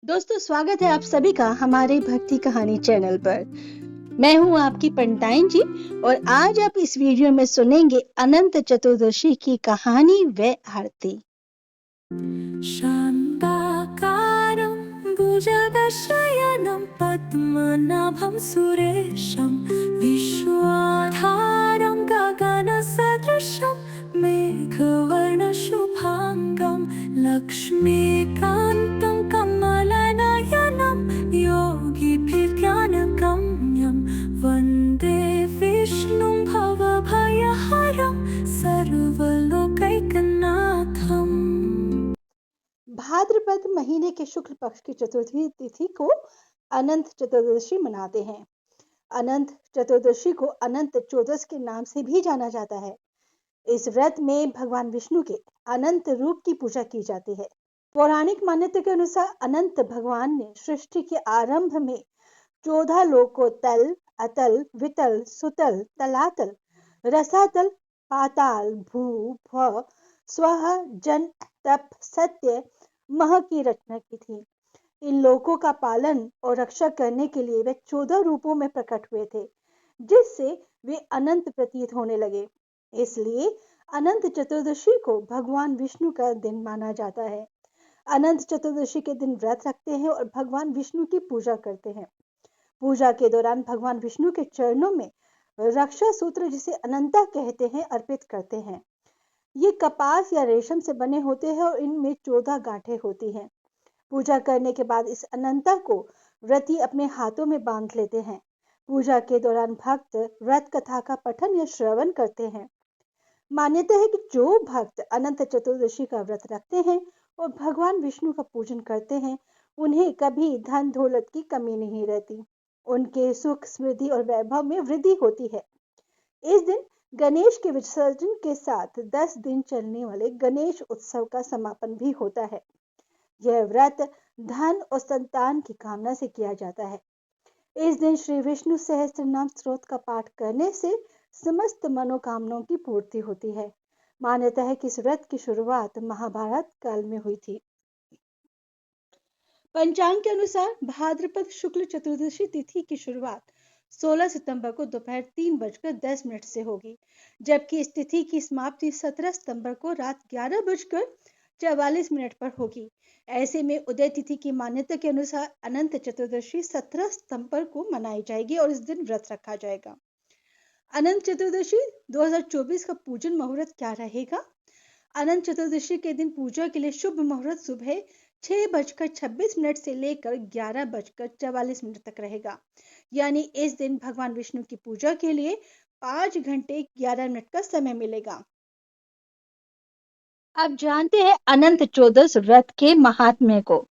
दोस्तों, स्वागत है आप सभी का हमारे भक्ति कहानी चैनल पर। मैं हूं आपकी पंटाइन जी और आज आप इस वीडियो में सुनेंगे अनंत चतुर्दशी की कहानी व आरती। शान्ताकारं भुजगशयनं पद्मनाभं सुरेशं विश्वाधारं गगनसदृशं मेघवर्णशुभाङ्गं लक्ष्मीकान्तं कमलनयनं योगिभिर्ज्ञानगम्यं वन्दे विष्णुं भवभयहरं सर्वलोकैकनाथम्। भाद्रपद महीने के शुक्ल पक्ष की चतुर्थी तिथि को अनंत चतुर्दशी मनाते हैं। अनंत चतुर्दशी को अनंत चौदस के नाम से भी जाना जाता है। इस व्रत में भगवान विष्णु के अनंत रूप की पूजा की जाती है। पौराणिक मान्यता के अनुसार अनंत भगवान ने सृष्टि के आरंभ में 14 लोकों तल, अतल, वितल, सुतल, तलातल, रसातल, पाताल, भू, भव, स्वः, जन, तप, सत्य, मह की रचना की थी। इन लोकों का पालन और रक्षा करने के लिए वे 14 रूपों में प्रकट हुए थे, जिससे वे अनंत प्रतीत होने लगे। इसलिए अनंत चतुर्दशी को भगवान विष्णु का दिन माना जाता है। अनंत चतुर्दशी के दिन व्रत रखते हैं और भगवान विष्णु की पूजा करते हैं। पूजा के दौरान भगवान विष्णु के चरणों में रक्षा सूत्र, जिसे अनंता कहते हैं, अर्पित करते हैं। ये कपास या रेशम से बने होते हैं और इनमें 14 गांठें होती हैं। पूजा करने के बाद इस अनंता को व्रती अपने हाथों में बांध लेते हैं। पूजा के दौरान भक्त व्रत कथा का पठन या श्रवण करते हैं। मान्यता है कि जो भक्त अनंत चतुर्दशी का व्रत रखते हैं और भगवान विष्णु का पूजन करते हैं, उन्हें कभी धन दौलत की कमी नहीं रहती। उनके सुख, समृद्धि और वैभव में वृद्धि होती है। इस दिन गणेश के विसर्जन के साथ 10 दिन चलने वाले गणेश उत्सव का समापन भी होता है। यह व्रत धन और संतान की कामना से किया जाता है। इस दिन श्री विष्णु सहस्त्रनाम स्तोत्र का पाठ करने से समस्त मनोकामनाओं की पूर्ति होती है। मान्यता है कि इस व्रत की शुरुआत महाभारत काल में हुई थी। पंचांग के अनुसार भाद्रपद शुक्ल चतुर्दशी तिथि की शुरुआत 16 सितंबर को दोपहर 3:10 से होगी, जबकि इस तिथि की समाप्ति 17 सितंबर को रात 11:44 पर होगी। ऐसे में उदय तिथि की मान्यता के अनुसार अनंत चतुर्दशी 17 सितंबर को मनाई जाएगी और इस दिन व्रत रखा जाएगा। अनंत चतुर्दशी 2024 का पूजन मुहूर्त क्या रहेगा? अनंत चतुर्दशी के दिन पूजा के लिए शुभ मुहूर्त सुबह 6:26 से लेकर 11:44 तक रहेगा। यानी इस दिन भगवान विष्णु की पूजा के लिए 5 घंटे 11 मिनट का समय मिलेगा। अब जानते हैं अनंत चौदस व्रत के महात्म्य को।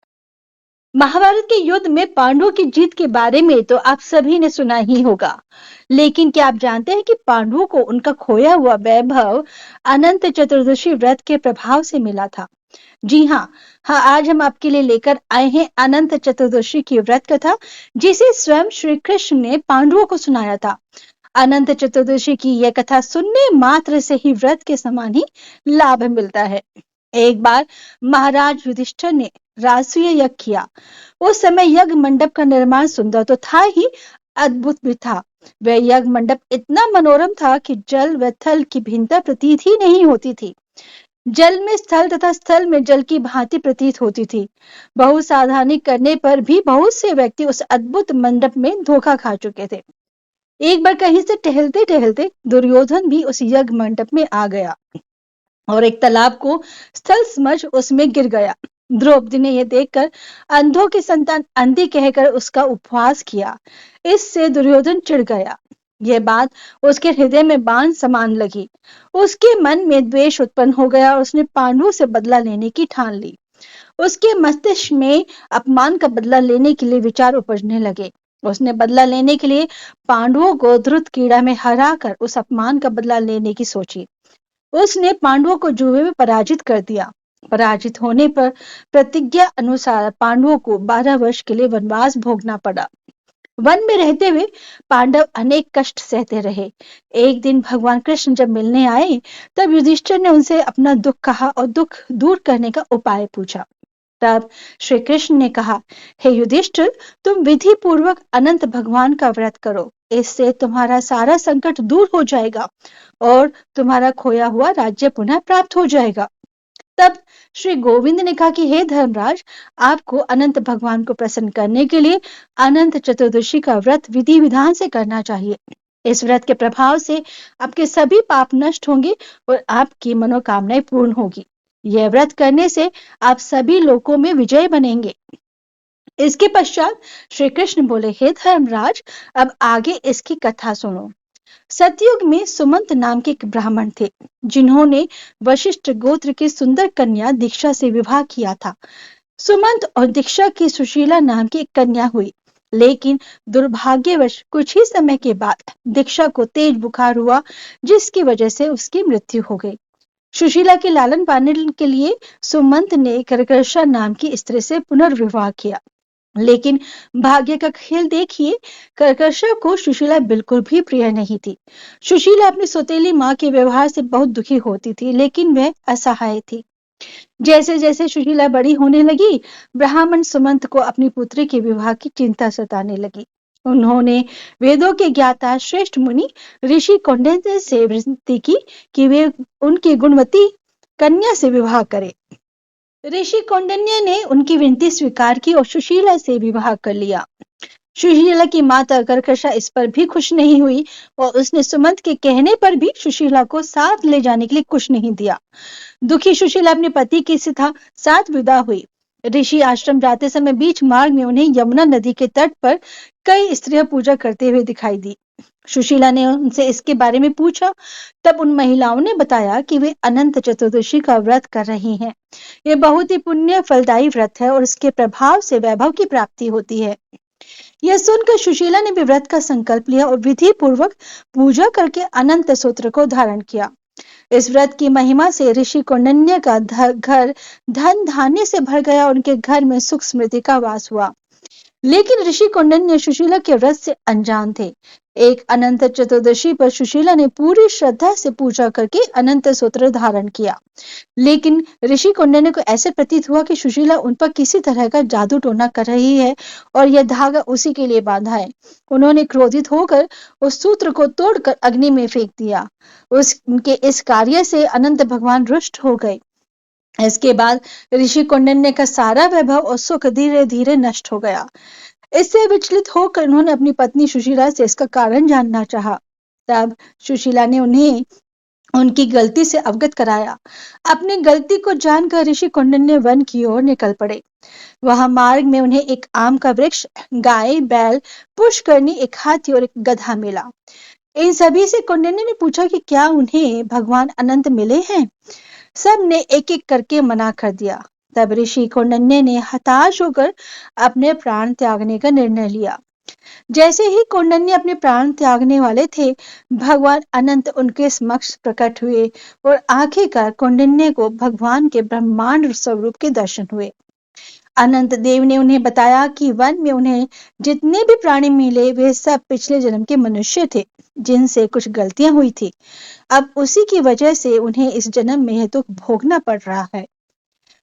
महाभारत के युद्ध में पांडवों की जीत के बारे में तो आप सभी ने सुना ही होगा, लेकिन क्या आप जानते हैं कि पांडवों को उनका खोया हुआ वैभव अनंत चतुर्दशी व्रत के प्रभाव से मिला था? जी हाँ, आज हम आपके लिए लेकर आए हैं अनंत चतुर्दशी की व्रत कथा, जिसे स्वयं श्री कृष्ण ने पांडवों को सुनाया था। अनंत चतुर्दशी की यह कथा सुनने मात्र से ही व्रत के समान ही लाभ मिलता है। एक बार महाराज युधिष्ठिर ने राजसूय यज्ञ किया। उस समय यज्ञ मंडप का निर्माण सुंदर तो था ही, अद्भुत भी था। वह यज्ञ मंडप इतना मनोरम था कि जल व थल की भिन्नता प्रतीत ही नहीं होती थी। जल में स्थल तथा स्थल में जल की भांति प्रतीत होती थी। बहुत सावधानी करने पर भी बहुत से व्यक्ति उस अद्भुत मंडप में धोखा खा चुके थे। एक बार कहीं से टहलते टहलते दुर्योधन भी उस यज्ञ मंडप में आ गया और एक तालाब को स्थल समझ उसमें गिर गया। द्रौपदी ने यह देखकर अंधों की संतान अंधी कहकर उसका उपवास किया। इससे दुर्योधन चिढ़ गया। यह बात उसके हृदय में बाण समान लगी। उसके मन में द्वेष उत्पन्न हो गया और उसने पांडवों से बदला लेने की ठान ली। उसके मस्तिष्क में अपमान का बदला लेने के लिए विचार उपजने लगे। उसने बदला लेने के लिए पांडवों को द्रुत क्रीड़ा में हराकर उस अपमान का बदला लेने की सोची। उसने पांडवों को जुए में पराजित कर दिया। पराजित होने पर प्रतिज्ञा अनुसार पांडवों को 12 वर्ष के लिए वनवास भोगना पड़ा। वन में रहते हुए पांडव अनेक कष्ट सहते रहे। एक दिन भगवान कृष्ण जब मिलने आए, तब युधिष्ठिर ने उनसे अपना दुख कहा और दुख दूर करने का उपाय पूछा। तब श्री कृष्ण ने कहा, हे युधिष्ठिर, तुम विधि पूर्वक अनंत भगवान का व्रत करो। इससे तुम्हारा सारा संकट दूर हो जाएगा और तुम्हारा खोया हुआ राज्य पुनः प्राप्त हो जाएगा। तब श्री गोविंद ने कहा कि हे धर्मराज, आपको अनंत भगवान को प्रसन्न करने के लिए अनंत चतुर्दशी का व्रत विधि विधान से करना चाहिए। इस व्रत के प्रभाव से आपके सभी पाप नष्ट होंगे और आपकी मनोकामनाएं पूर्ण होगी। यह व्रत करने से आप सभी लोकों में विजय बनेंगे। इसके पश्चात श्री कृष्ण बोले, हे धर्मराज, अब आगे इसकी कथा सुनो। सतयुग में सुमंत नाम के एक ब्राह्मण थे, जिन्होंने वशिष्ठ गोत्र की सुंदर कन्या दीक्षा से विवाह किया था। सुमंत और दीक्षा की सुशीला नाम की एक कन्या हुई, लेकिन दुर्भाग्यवश कुछ ही समय के बाद दीक्षा को तेज बुखार हुआ, जिसकी वजह से उसकी मृत्यु हो गई। सुशीला के लालन पालन के लिए सुमंत ने करकर्षा नाम की स्त्री से पुनर्विवाह किया, लेकिन भाग्य का खेल देखिए, करकर्षा को सुशीला बिल्कुल भी प्रिय नहीं थी। सुशीला अपनी सौतेली माँ के व्यवहार से बहुत दुखी होती थी, लेकिन वह असहाय थी। जैसे जैसे सुशीला बड़ी होने लगी, ब्राह्मण सुमंत को अपनी पुत्री के विवाह की चिंता सताने लगी। उन्होंने वेदों के ज्ञाता श्रेष्ठ मुनि ऋषि कौंडिन्य से विनती की कि वे उनकी गुणवती कन्या से विवाह करें। ऋषि कौंडिन्य ने उनकी विनती स्वीकार की और सुशीला से विवाह कर लिया। सुशीला की माता करकशा इस पर भी खुश नहीं हुई और उसने सुमंत के कहने पर भी सुशीला को साथ ले जाने के लिए कुछ नहीं दिया। दुखी सुशीला अपने पति के साथ विदा हुई। ऋषि आश्रम जाते समय बीच मार्ग में उन्हें यमुना नदी के तट पर कई स्त्रियां पूजा करते हुए दिखाई दी। सुशीला ने उनसे इसके बारे में पूछा, तब उन महिलाओं ने बताया कि वे अनंत चतुर्दशी का व्रत कर रही हैं। ये बहुत ही पुण्य फलदायी व्रत है और इसके प्रभाव से वैभव की प्राप्ति होती है। यह सुनकर सुशीला ने भी व्रत का संकल्प लिया और विधि पूर्वक पूजा करके अनंत सूत्र को धारण किया। इस व्रत की महिमा से ऋषि कौंडिन्य का घर धन धान्य से भर गया और उनके घर में सुख समृद्धि का वास हुआ। लेकिन ऋषि कौंडिन्य सुशीला के व्रत से अनजान थे। एक अनंत चतुर्दशी पर सुशीला ने पूरी श्रद्धा से पूजा करके अनंत सूत्र धारण किया, लेकिन ऋषि कौंडिन्य को ऐसे प्रतीत हुआ कि सुशीला उन पर किसी तरह का जादू टोना कर रही है और यह धागा उसी के लिए बांधा है। उन्होंने क्रोधित होकर उस सूत्र को तोड़कर अग्नि में फेंक दिया। उसके इस कार्य से अनंत भगवान रुष्ट हो गए। इसके बाद ऋषि कौंडिन्य का सारा वैभव और सुख धीरे धीरे नष्ट हो गया। इससे विचलित होकर उन्होंने अपनी पत्नी सुशीला से इसका कारण जानना चाहा। तब सुशीला ने उन्हें उनकी गलती से अवगत कराया। अपनी गलती को जानकर ऋषि कौंडिन्य वन की ओर निकल पड़े। वहां मार्ग में उन्हें एक आम का वृक्ष, गाय, बैल, पुष्करनी, एक हाथी और एक गधा मिला। इन सभी से कौंडिन्य ने पूछा कि क्या उन्हें भगवान अनंत मिले हैं। सब ने एक एक करके मना कर दिया। तब ऋषि कौंडिन्य ने हताश होकर अपने प्राण त्यागने का निर्णय लिया। जैसे ही कौंडिन्य अपने प्राण त्यागने वाले थे, भगवान अनंत उनके समक्ष प्रकट हुए और आखिरकार कौंडिन्य को भगवान के ब्रह्मांड स्वरूप के दर्शन हुए। अनंत देव ने उन्हें बताया कि वन में उन्हें जितने भी प्राणी मिले वे सब पिछले जन्म के मनुष्य थे, जिनसे कुछ गलतियां हुई थी। अब उसी की वजह से उन्हें इस जन्म में यह दुख भोगना पड़ रहा है।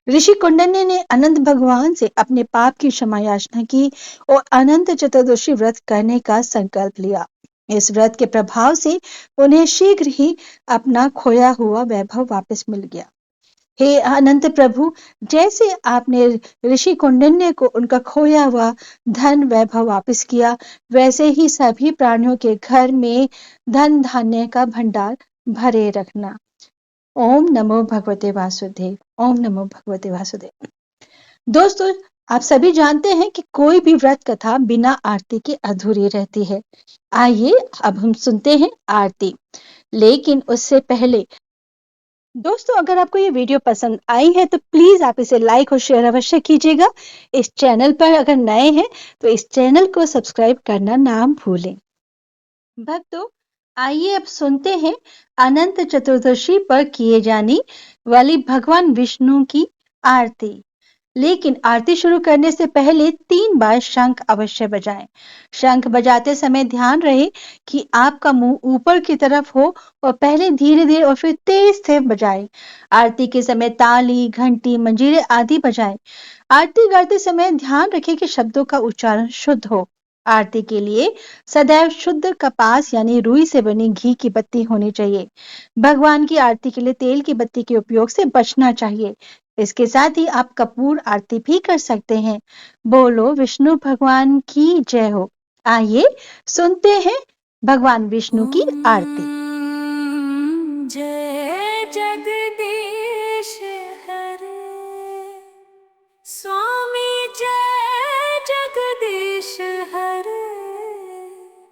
ऋषि कौंडिन्य ने अनंत भगवान से अपने पाप की क्षमा याचना की और अनंत चतुर्दशी व्रत करने का संकल्प लिया। इस व्रत के प्रभाव से उन्हें शीघ्र ही अपना खोया हुआ वैभव वापस मिल गया। हे अनंत प्रभु, जैसे आपने ऋषि कौंडिन्य को उनका खोया हुआ धन वैभव वापस किया, वैसे ही सभी प्राणियों के घर में धन धान्य का भंडार भरे रखना। ओम नमो भगवते वासुदेव। ओम नमो भगवते वासुदेव। दोस्तों, आप सभी जानते हैं कि कोई भी व्रत कथा बिना आरती के अधूरी रहती है। आइए अब हम सुनते हैं आरती, लेकिन उससे पहले दोस्तों, अगर आपको ये वीडियो पसंद आई है तो प्लीज आप इसे लाइक और शेयर अवश्य कीजिएगा। इस चैनल पर अगर नए हैं तो इस चैनल को सब्सक्राइब करना ना भूलें। भक्तों, आइए अब सुनते हैं अनंत चतुर्दशी पर किए जाने वाली भगवान विष्णु की आरती। लेकिन आरती शुरू करने से पहले 3 बार शंख अवश्य बजाएं। शंख बजाते समय ध्यान रहे कि आपका मुंह ऊपर की तरफ हो और पहले धीरे-धीरे और फिर तेज से बजाएं। आरती के समय ताली, घंटी, मंजीरे आदि बजाएं। आरती गाते समय ध्यान रखें कि शब्दों का उच्चारण शुद्ध हो। आरती के लिए सदैव शुद्ध कपास यानी रुई से बनी घी की बत्ती होनी चाहिए। भगवान की आरती के लिए तेल की बत्ती के उपयोग से बचना चाहिए। इसके साथ ही आप कपूर आरती भी कर सकते हैं। बोलो विष्णु भगवान की जय हो। आइए सुनते हैं भगवान विष्णु की आरती। जय जगदीश हरे स्वामी, जय जगदीश हरे।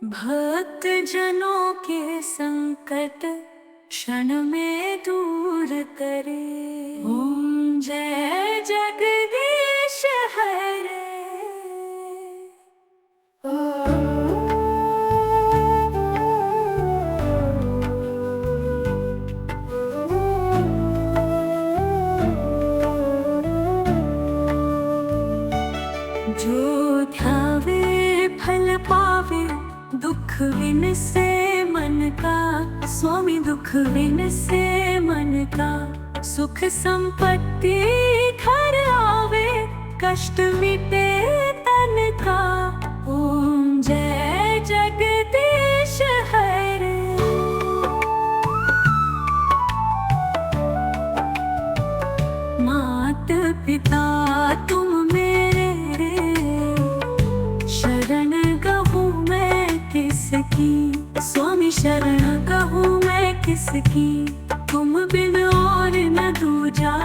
भक्त जनों के संकट क्षण में दूर करे। ओम जय जगदीश हरे। जो ध्यावे फल पावे, दुख विन से मन का। स्वामी दुख विन से मन का, सुख संपत्ति घर आवे, कष्ट मिटे तन का। ओम जय जगदीश हरे। मात पिता तुम मेरे, शरण कहूँ मैं किसकी। स्वामी शरण कहूँ मैं किसकी, तुम बिन और न दूजा,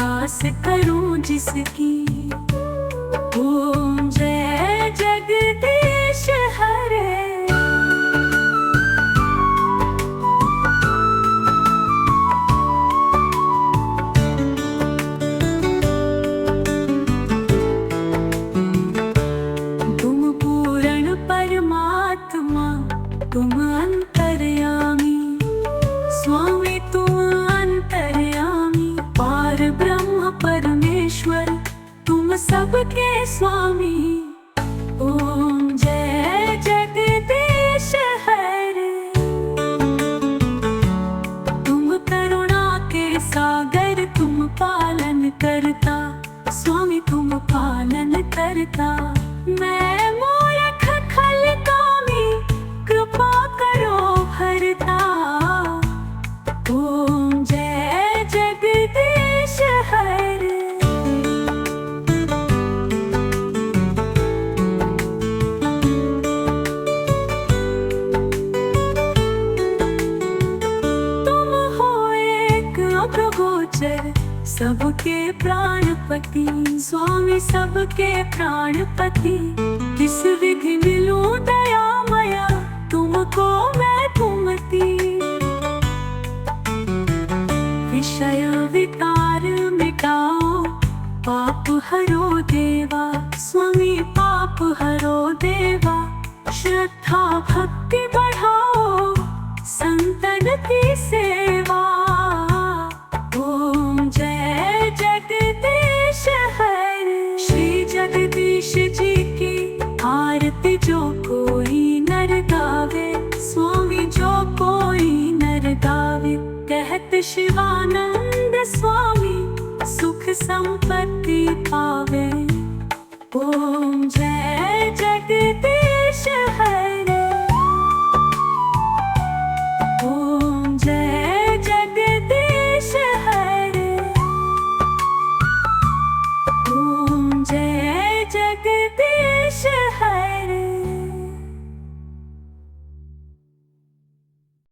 आस करूँ जिसकी। ओम जय जगदीश हरे। तुम अंतर्यामी, स्वामी तुम अंतर्यामी। पार ब्रह्म परमेश्वर, तुम सबके स्वामी। ओम जय जगदीश हरे। तुम करुणा के सागर, तुम पालन करता। स्वामी तुम पालन करता। मैं मूर्ख खलकामी, कृपा करो हरता। ओम जय जगदीश हरे। तुम हो एक अग्रगोचर, सबके प्राणपति। स्वामी सबके प्राणपति, किस विधि मिलूं दयामया, तुमको मैं तुमती। विषय विकार मिटाओ, पाप हरो देवा। स्वामी पाप हरो देवा। श्रद्धा भक्ति बढ़ाओ, संतन की सेवा। ओम जय जगदीश हरे। श्री जगदीश जी की आरती जो कोई नर गावे। स्वामी जो कोई नर गावे, कहत शिवानंद स्वामी, सुख संपत्ति पावे। ओ